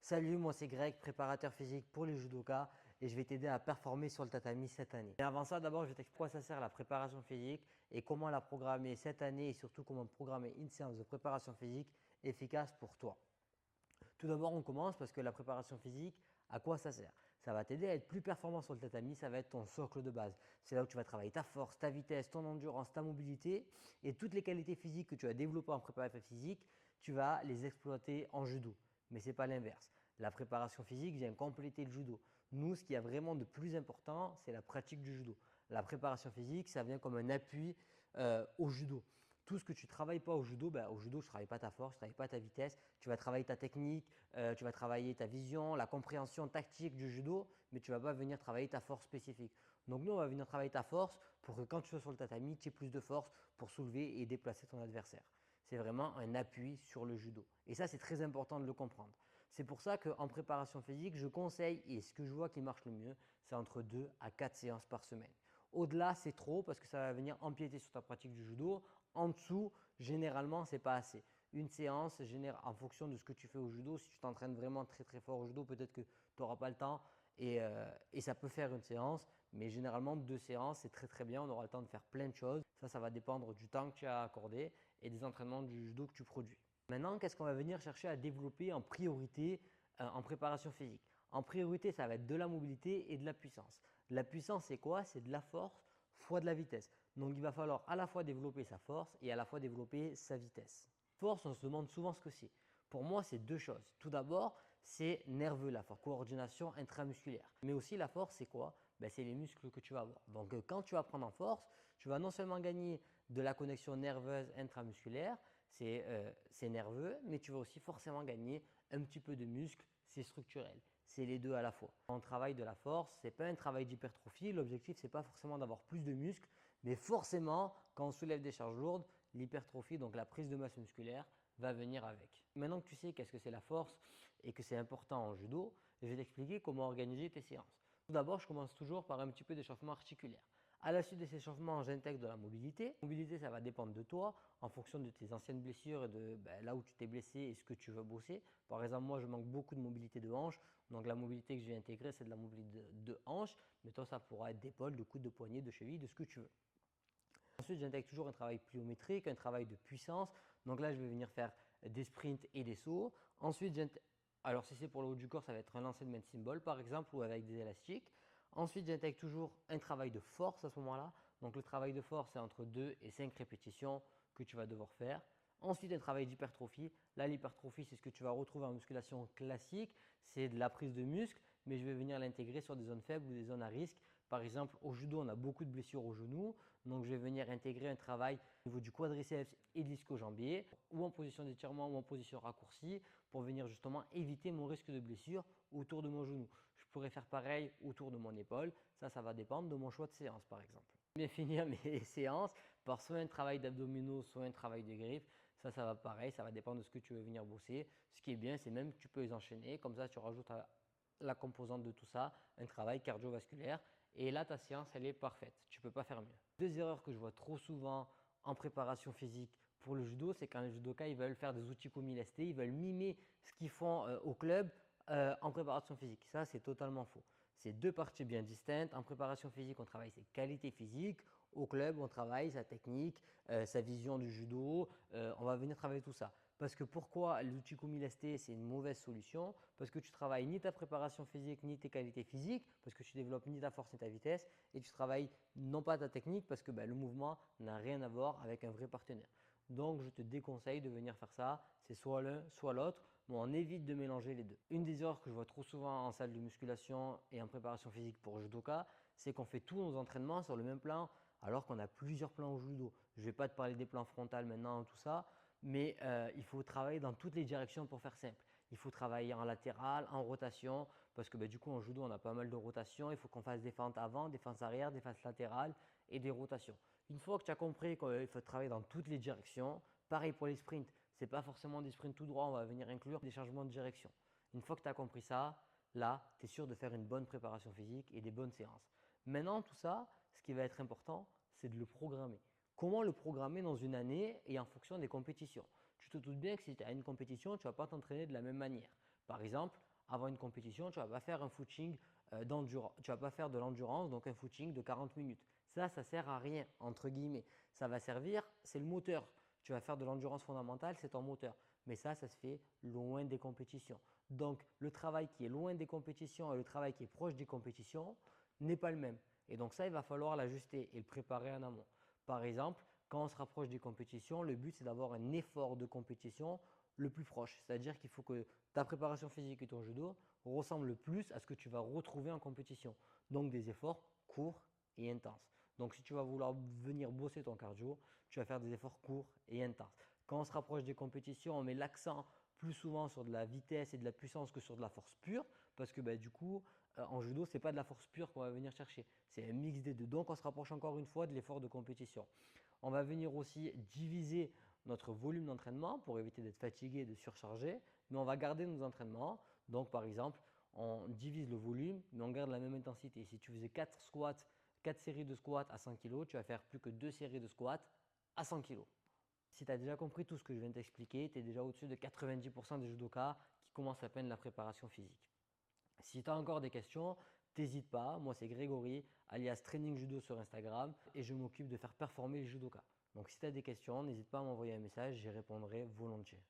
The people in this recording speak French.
Salut, moi c'est Greg, préparateur physique pour les judokas et je vais t'aider à performer sur le tatami cette année. Et avant ça, d'abord, je vais t'expliquer à quoi ça sert la préparation physique et comment la programmer cette année et surtout comment programmer une séance de préparation physique efficace pour toi. Tout d'abord, on commence parce que la préparation physique, à quoi ça sert? Ça va t'aider à être plus performant sur le tatami, ça va être ton socle de base. C'est là où tu vas travailler ta force, ta vitesse, ton endurance, ta mobilité et toutes les qualités physiques que tu as développées en préparation physique, tu vas les exploiter en judo. Mais ce n'est pas l'inverse. La préparation physique vient compléter le judo. Nous, ce qui est vraiment de plus important, c'est la pratique du judo. La préparation physique, ça vient comme un appui au judo. Tout ce que tu ne travailles pas au judo, au judo, tu ne travailles pas ta force, tu ne travailles pas ta vitesse, tu vas travailler ta technique, tu vas travailler ta vision, la compréhension tactique du judo, mais tu ne vas pas venir travailler ta force spécifique. Donc nous, on va venir travailler ta force pour que quand tu sois sur le tatami, tu aies plus de force pour soulever et déplacer ton adversaire. C'est vraiment un appui sur le judo. Et ça, c'est très important de le comprendre. C'est pour ça qu'en préparation physique, je conseille, et ce que je vois qui marche le mieux, c'est entre 2 à 4 séances par semaine. Au-delà, c'est trop parce que ça va venir empiéter sur ta pratique du judo. En dessous, généralement, ce n'est pas assez. Une séance, en fonction de ce que tu fais au judo, si tu t'entraînes vraiment très très fort au judo, peut-être que tu n'auras pas le temps et ça peut faire une séance. Mais généralement, 2 séances, c'est très très bien. On aura le temps de faire plein de choses. Ça va dépendre du temps que tu as accordé et des entraînements du judo que tu produis. Maintenant, qu'est-ce qu'on va venir chercher à développer en priorité en préparation physique? En priorité, ça va être de la mobilité et de la puissance. La puissance, c'est quoi? C'est de la force fois de la vitesse. Donc, il va falloir à la fois développer sa force et à la fois développer sa vitesse. Force, on se demande souvent ce que c'est. Pour moi, c'est deux choses. Tout d'abord, c'est nerveux, la force, coordination intramusculaire. Mais aussi, la force, c'est quoi? C'est les muscles que tu vas avoir. Donc, quand tu vas prendre en force, tu vas non seulement gagner de la connexion nerveuse intramusculaire, c'est nerveux, mais tu vas aussi forcément gagner un petit peu de muscle, c'est structurel. C'est les deux à la fois. Quand on travaille de la force, ce n'est pas un travail d'hypertrophie. L'objectif, ce n'est pas forcément d'avoir plus de muscles, mais forcément, quand on soulève des charges lourdes, l'hypertrophie, donc la prise de masse musculaire, va venir avec. Maintenant que tu sais qu'est-ce que c'est la force et que c'est important en judo, je vais t'expliquer comment organiser tes séances. Tout d'abord, je commence toujours par un petit peu d'échauffement articulaire. À la suite de ces échauffements, j'intègre de la mobilité. La mobilité, ça va dépendre de toi en fonction de tes anciennes blessures et de là où tu t'es blessé et ce que tu veux bosser. Par exemple, moi, je manque beaucoup de mobilité de hanche. Donc, la mobilité que je vais intégrer, c'est de la mobilité de hanche. Mais toi, ça pourra être d'épaule, de coude, de poignet, de cheville, de ce que tu veux. Ensuite, j'intègre toujours un travail pliométrique, un travail de puissance. Donc là, je vais venir faire des sprints et des sauts. Ensuite, alors si c'est pour le haut du corps, ça va être un lancer de main symbol par exemple ou avec des élastiques. Ensuite, j'intègre toujours un travail de force à ce moment-là. Donc le travail de force, c'est entre 2 et 5 répétitions que tu vas devoir faire. Ensuite, un travail d'hypertrophie. Là, l'hypertrophie, c'est ce que tu vas retrouver en musculation classique. C'est de la prise de muscle, mais je vais venir l'intégrer sur des zones faibles ou des zones à risque. Par exemple, au judo, on a beaucoup de blessures au genou. Donc, je vais venir intégrer un travail au niveau du quadriceps et de l'ischio-jambier ou en position d'étirement ou en position raccourcie pour venir justement éviter mon risque de blessure autour de mon genou. Je pourrais faire pareil autour de mon épaule. Ça va dépendre de mon choix de séance par exemple. Je vais finir mes séances par soit un travail d'abdominaux, soit un travail de griffes. Ça va pareil, ça va dépendre de ce que tu veux venir bosser. Ce qui est bien, c'est même que tu peux les enchaîner. Comme ça, tu rajoutes à la composante de tout ça, un travail cardiovasculaire. Et là, ta séance, elle est parfaite. Tu ne peux pas faire mieux. Deux erreurs que je vois trop souvent en préparation physique pour le judo, c'est quand les judokas ils veulent faire des outils comme lestés, ils veulent mimer ce qu'ils font au club en préparation physique. Ça, c'est totalement faux. C'est deux parties bien distinctes. En préparation physique, on travaille ses qualités physiques. Au club, on travaille sa technique, sa vision du judo. On va venir travailler tout ça. Parce que pourquoi l'Uchikumi lesté, c'est une mauvaise solution? Parce que tu travailles ni ta préparation physique, ni tes qualités physiques, parce que tu développes ni ta force ni ta vitesse, et tu travailles non pas ta technique, parce que le mouvement n'a rien à voir avec un vrai partenaire. Donc, je te déconseille de venir faire ça. C'est soit l'un, soit l'autre. Mais on évite de mélanger les deux. Une des erreurs que je vois trop souvent en salle de musculation et en préparation physique pour judoka, c'est qu'on fait tous nos entraînements sur le même plan, alors qu'on a plusieurs plans au judo. Je ne vais pas te parler des plans frontales maintenant, tout ça, mais il faut travailler dans toutes les directions pour faire simple. Il faut travailler en latéral, en rotation, parce que du coup en judo on a pas mal de rotations. Il faut qu'on fasse des fentes avant, des fentes arrière, des fentes latérales et des rotations. Une fois que tu as compris qu'il faut travailler dans toutes les directions, pareil pour les sprints, ce n'est pas forcément des sprints tout droit, on va venir inclure des changements de direction. Une fois que tu as compris ça, là, tu es sûr de faire une bonne préparation physique et des bonnes séances. Maintenant, tout ça, ce qui va être important, c'est de le programmer. Comment le programmer dans une année et en fonction des compétitions? Tu te doutes bien que si tu as une compétition, tu ne vas pas t'entraîner de la même manière. Par exemple, avant une compétition, tu ne vas pas faire un footing d'endurance. Tu ne vas pas faire de l'endurance, donc un footing de 40 minutes. Ça ne sert à rien, entre guillemets. Ça va servir, c'est le moteur. Tu vas faire de l'endurance fondamentale, c'est ton moteur. Mais ça se fait loin des compétitions. Donc, le travail qui est loin des compétitions et le travail qui est proche des compétitions n'est pas le même. Et donc ça, il va falloir l'ajuster et le préparer en amont. Par exemple, quand on se rapproche des compétitions, le but c'est d'avoir un effort de compétition le plus proche. C'est-à-dire qu'il faut que ta préparation physique et ton judo ressemblent le plus à ce que tu vas retrouver en compétition. Donc des efforts courts et intenses. Donc si tu vas vouloir venir bosser ton cardio, tu vas faire des efforts courts et intenses. Quand on se rapproche des compétitions, on met l'accent plus souvent sur de la vitesse et de la puissance que sur de la force pure parce que du coup, en judo, ce n'est pas de la force pure qu'on va venir chercher. C'est un mix des deux. Donc, on se rapproche encore une fois de l'effort de compétition. On va venir aussi diviser notre volume d'entraînement pour éviter d'être fatigué et de surcharger, mais on va garder nos entraînements. Donc, par exemple, on divise le volume, mais on garde la même intensité. Si tu faisais 4 squats, 4 séries de squats à 100 kg, tu vas faire plus que 2 séries de squats à 100 kg. Si tu as déjà compris tout ce que je viens de t'expliquer, tu es déjà au-dessus de 90% des judokas qui commencent à peine la préparation physique. Si tu as encore des questions, n'hésite pas. Moi, c'est Grégory, alias Training Judo sur Instagram et je m'occupe de faire performer les judokas. Donc, si tu as des questions, n'hésite pas à m'envoyer un message, j'y répondrai volontiers.